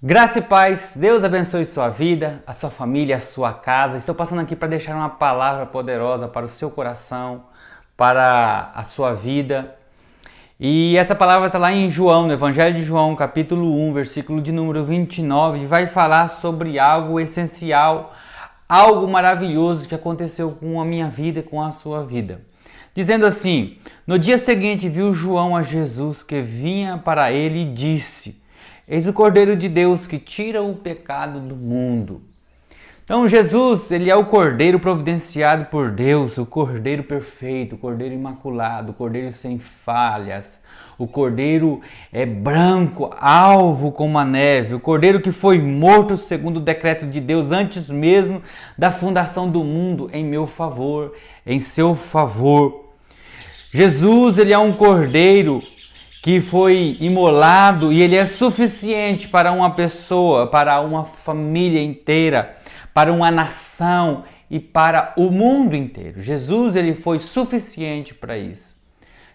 Graça e paz, Deus abençoe sua vida, a sua família, a sua casa. Estou passando aqui para deixar uma palavra poderosa para o seu coração, para a sua vida. E essa palavra está lá em João, no Evangelho de João, capítulo 1, versículo de número 29, vai falar sobre algo essencial, algo maravilhoso que aconteceu com a minha vida e com a sua vida. Dizendo assim: no dia seguinte viu João a Jesus que vinha para ele e disse: eis o Cordeiro de Deus que tira o pecado do mundo. Então Jesus, ele é o Cordeiro providenciado por Deus, o Cordeiro perfeito, o Cordeiro imaculado, o Cordeiro sem falhas, o Cordeiro branco, alvo como a neve, o Cordeiro que foi morto segundo o decreto de Deus antes mesmo da fundação do mundo em meu favor, em seu favor. Jesus, ele é um Cordeiro que foi imolado e ele é suficiente para uma pessoa, para uma família inteira, para uma nação e para o mundo inteiro. Jesus, ele foi suficiente para isso.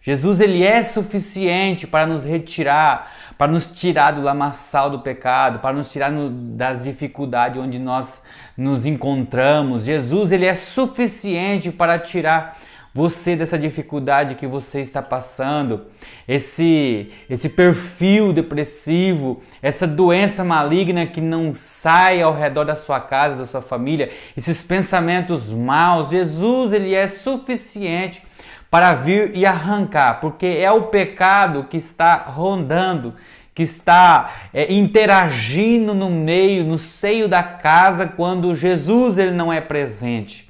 Jesus, ele é suficiente para nos retirar, para nos tirar do lamaçal do pecado, para nos tirar das dificuldades onde nós nos encontramos. Jesus, ele é suficiente para tirar você dessa dificuldade que você está passando, esse perfil depressivo, essa doença maligna que não sai ao redor da sua casa, da sua família, esses pensamentos maus. Jesus, ele é suficiente para vir e arrancar, porque é o pecado que está rondando, que está interagindo no meio, no seio da casa, quando Jesus ele não é presente.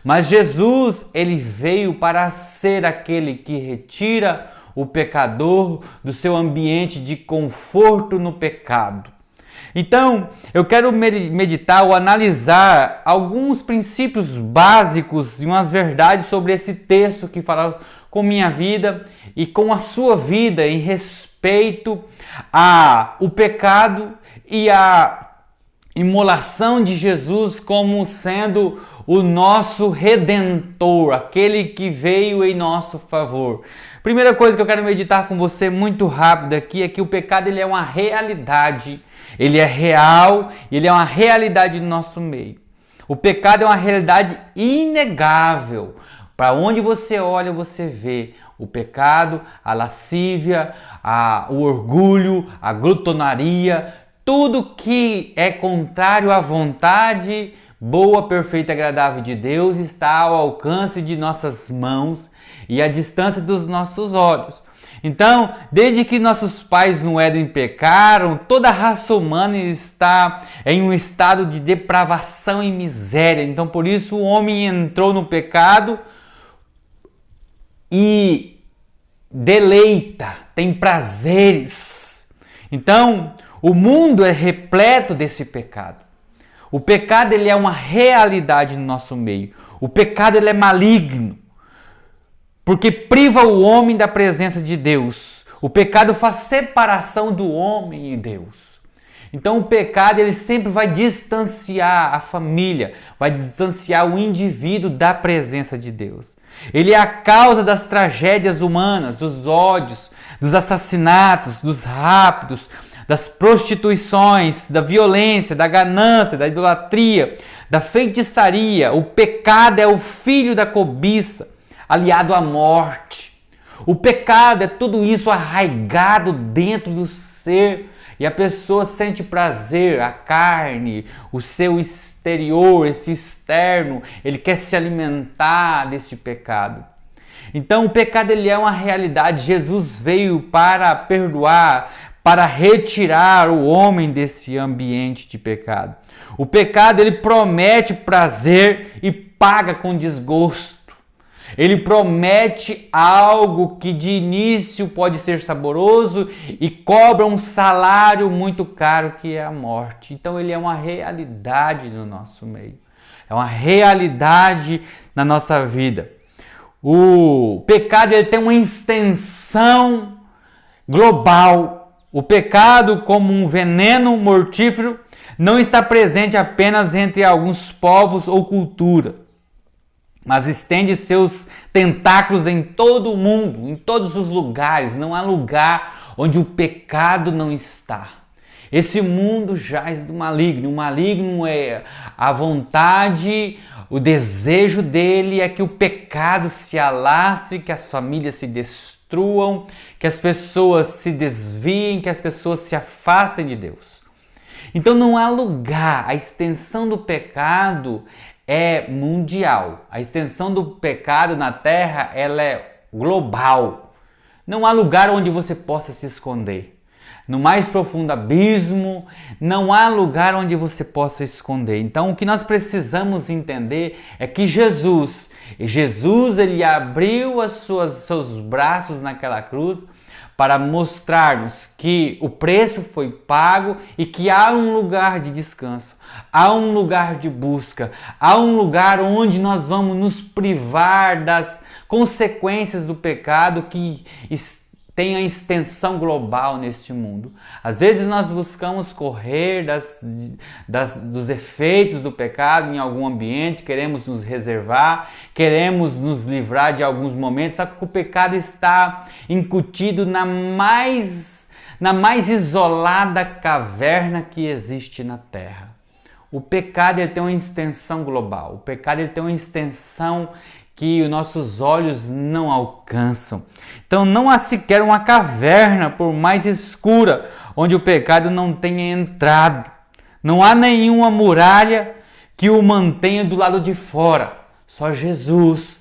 Mas Jesus, ele veio para ser aquele que retira o pecador do seu ambiente de conforto no pecado. Então, eu quero meditar ou analisar alguns princípios básicos e umas verdades sobre esse texto que fala com minha vida e com a sua vida em respeito ao pecado e a imolação de Jesus como sendo o nosso Redentor, aquele que veio em nosso favor. Primeira coisa que eu quero meditar com você muito rápido aqui é que o pecado ele é uma realidade, ele é real, ele é uma realidade no nosso meio. O pecado é uma realidade inegável. Para onde você olha, você vê o pecado, a lascívia, o orgulho, a glutonaria, tudo que é contrário à vontade boa, perfeita e agradável de Deus está ao alcance de nossas mãos e à distância dos nossos olhos. Então, desde que nossos pais no Éden pecaram, toda a raça humana está em um estado de depravação e miséria. Então, por isso o homem entrou no pecado e deleita, tem prazeres. Então, o mundo é repleto desse pecado. O pecado ele é uma realidade no nosso meio. O pecado ele é maligno, porque priva o homem da presença de Deus. O pecado faz separação do homem e Deus. Então o pecado ele sempre vai distanciar a família, vai distanciar o indivíduo da presença de Deus. Ele é a causa das tragédias humanas, dos ódios, dos assassinatos, dos raptos, das prostituições, da violência, da ganância, da idolatria, da feitiçaria. O pecado é o filho da cobiça, aliado à morte. O pecado é tudo isso arraigado dentro do ser e a pessoa sente prazer, a carne, o seu exterior, esse externo, ele quer se alimentar desse pecado. Então o pecado ele é uma realidade. Jesus veio para perdoar, para retirar o homem desse ambiente de pecado. O pecado ele promete prazer e paga com desgosto. Ele promete algo que de início pode ser saboroso e cobra um salário muito caro, que é a morte. Então ele é uma realidade no nosso meio. É uma realidade na nossa vida. O pecado ele tem uma extensão global. O pecado, como um veneno mortífero, não está presente apenas entre alguns povos ou cultura, mas estende seus tentáculos em todo o mundo, em todos os lugares. Não há lugar onde o pecado não está. Esse mundo jaz do maligno. O maligno é a vontade, o desejo dele é que o pecado se alastre, que as famílias se destruam, que as pessoas se desviem, que as pessoas se afastem de Deus. Então não há lugar, a extensão do pecado é mundial. A extensão do pecado na terra, ela é global. Não há lugar onde você possa se esconder. No mais profundo abismo, não há lugar onde você possa esconder. Então, o que nós precisamos entender é que Jesus, ele abriu seus braços naquela cruz para mostrar-nos que o preço foi pago e que há um lugar de descanso, há um lugar de busca, há um lugar onde nós vamos nos privar das consequências do pecado que tem a extensão global neste mundo. Às vezes nós buscamos correr dos efeitos do pecado em algum ambiente, queremos nos reservar, queremos nos livrar de alguns momentos, só que o pecado está incutido na mais isolada caverna que existe na Terra. O pecado ele tem uma extensão global, o pecado ele tem uma extensão que os nossos olhos não alcançam. Então não há sequer uma caverna, por mais escura, onde o pecado não tenha entrado. Não há nenhuma muralha que o mantenha do lado de fora. Só Jesus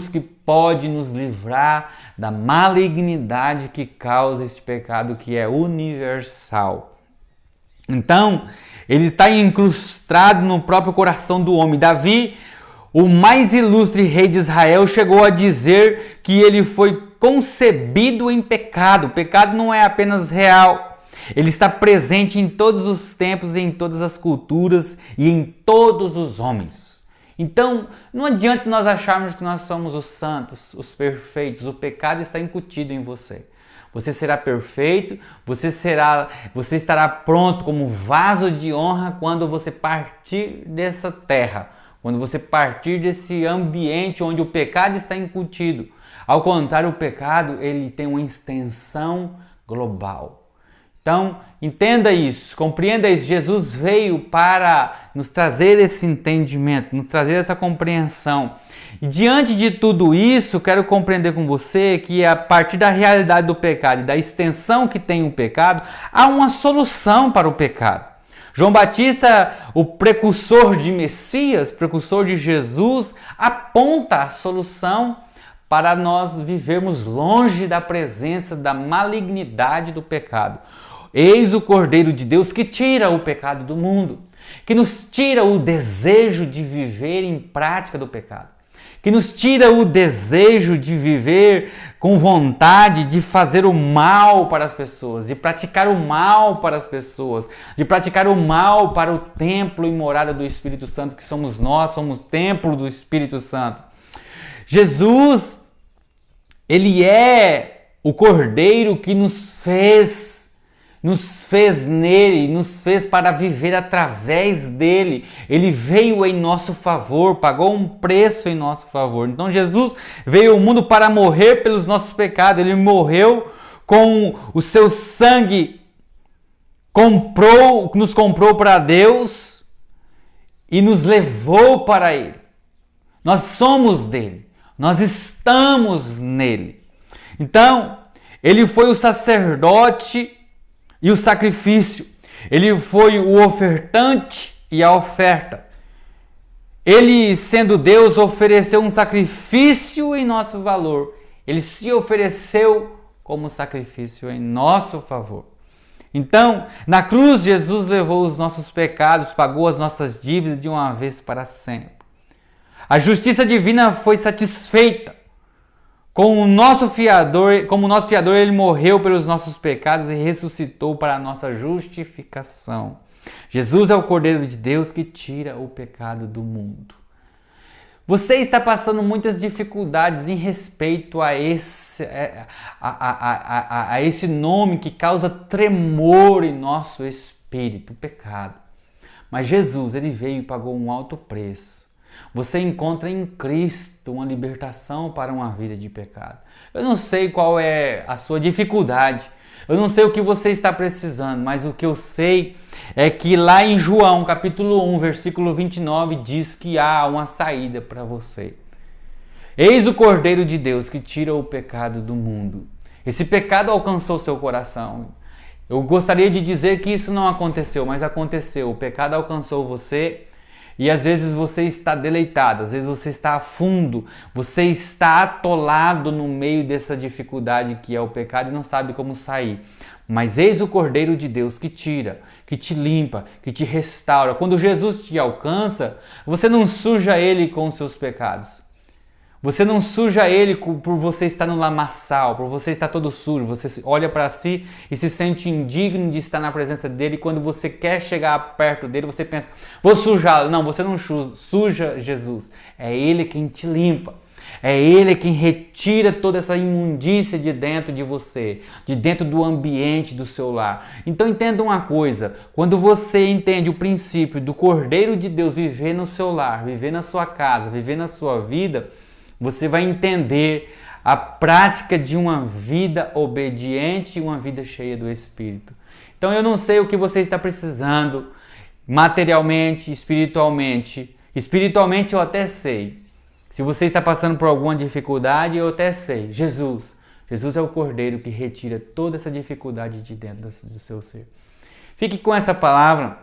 que pode nos livrar da malignidade que causa esse pecado que é universal. Então, ele está incrustado no próprio coração do homem. Davi, o mais ilustre rei de Israel, chegou a dizer que ele foi concebido em pecado. O pecado não é apenas real, ele está presente em todos os tempos, em todas as culturas e em todos os homens. Então, não adianta nós acharmos que nós somos os santos, os perfeitos. O pecado está incutido em você. Você será perfeito, você estará pronto como vaso de honra quando você partir dessa terra. Quando você partir desse ambiente onde o pecado está incutido. Ao contrário, o pecado ele tem uma extensão global. Então, entenda isso, compreenda isso. Jesus veio para nos trazer esse entendimento, nos trazer essa compreensão. E diante de tudo isso, quero compreender com você que a partir da realidade do pecado e da extensão que tem o pecado, há uma solução para o pecado. João Batista, o precursor de Messias, precursor de Jesus, aponta a solução para nós vivermos longe da presença da malignidade do pecado. Eis o Cordeiro de Deus que tira o pecado do mundo, que nos tira o desejo de viver em prática do pecado, que nos tira o desejo de viver com vontade de fazer o mal para as pessoas, de praticar o mal para as pessoas, de praticar o mal para o templo e morada do Espírito Santo, que somos nós, somos templo do Espírito Santo. Jesus, ele é o Cordeiro que nos fez nele, nos fez para viver através dele. Ele veio em nosso favor, pagou um preço em nosso favor. Então Jesus veio ao mundo para morrer pelos nossos pecados. Ele morreu com o seu sangue, nos comprou para Deus e nos levou para ele. Nós somos dele, nós estamos nele. Então, ele foi o sacerdote e o sacrifício. Ele foi o ofertante e a oferta. Ele, sendo Deus, ofereceu um sacrifício em nosso valor. Ele se ofereceu como sacrifício em nosso favor. Então, na cruz, Jesus levou os nossos pecados, pagou as nossas dívidas de uma vez para sempre. A justiça divina foi satisfeita. Como nosso fiador, ele morreu pelos nossos pecados e ressuscitou para a nossa justificação. Jesus é o Cordeiro de Deus que tira o pecado do mundo. Você está passando muitas dificuldades em respeito a esse nome que causa tremor em nosso espírito, o pecado. Mas Jesus, ele veio e pagou um alto preço. Você encontra em Cristo uma libertação para uma vida de pecado. Eu não sei qual é a sua dificuldade, Eu não sei o que você está precisando, mas o que eu sei é que lá em João, capítulo 1, versículo 29, diz que há uma saída para você. Eis o Cordeiro de Deus que tira o pecado do mundo. Esse pecado alcançou seu coração. Eu gostaria de dizer que isso não aconteceu, mas aconteceu. O pecado alcançou você e às vezes você está deleitado, às vezes você está a fundo, você está atolado no meio dessa dificuldade que é o pecado e não sabe como sair. Mas eis o Cordeiro de Deus que tira, que te limpa, que te restaura. Quando Jesus te alcança, você não suja ele com os seus pecados. Você não suja ele por você estar no lamaçal, por você estar todo sujo. Você olha para si e se sente indigno de estar na presença dele. E quando você quer chegar perto dele, você pensa, vou sujá-lo. Não, você não suja Jesus. É ele quem te limpa. É ele quem retira toda essa imundícia de dentro de você, de dentro do ambiente do seu lar. Então entenda uma coisa, quando você entende o princípio do Cordeiro de Deus viver no seu lar, viver na sua casa, viver na sua vida, você vai entender a prática de uma vida obediente e uma vida cheia do Espírito. Então eu não sei o que você está precisando, materialmente, espiritualmente. Espiritualmente eu até sei. Se você está passando por alguma dificuldade, eu até sei. Jesus é o Cordeiro que retira toda essa dificuldade de dentro do seu ser. Fique com essa palavra.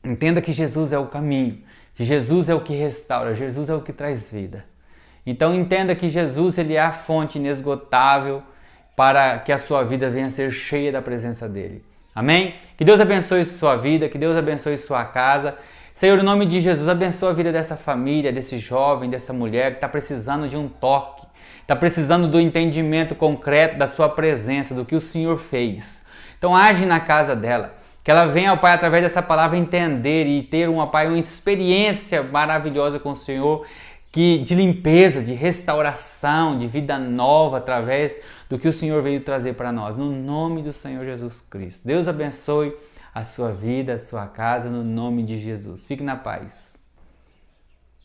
Entenda que Jesus é o caminho, que Jesus é o que restaura, Jesus é o que traz vida. Então entenda que Jesus ele é a fonte inesgotável para que a sua vida venha a ser cheia da presença dele. Amém? Que Deus abençoe sua vida, que Deus abençoe sua casa. Senhor, em nome de Jesus, abençoa a vida dessa família, desse jovem, dessa mulher que está precisando de um toque, está precisando do entendimento concreto da sua presença, do que o Senhor fez. Então age na casa dela. Que ela venha, ó Pai, através dessa palavra entender e ter, ó Pai, uma experiência maravilhosa com o Senhor, de limpeza, de restauração, de vida nova através do que o Senhor veio trazer para nós, no nome do Senhor Jesus Cristo. Deus abençoe a sua vida, a sua casa, no nome de Jesus. Fique na paz.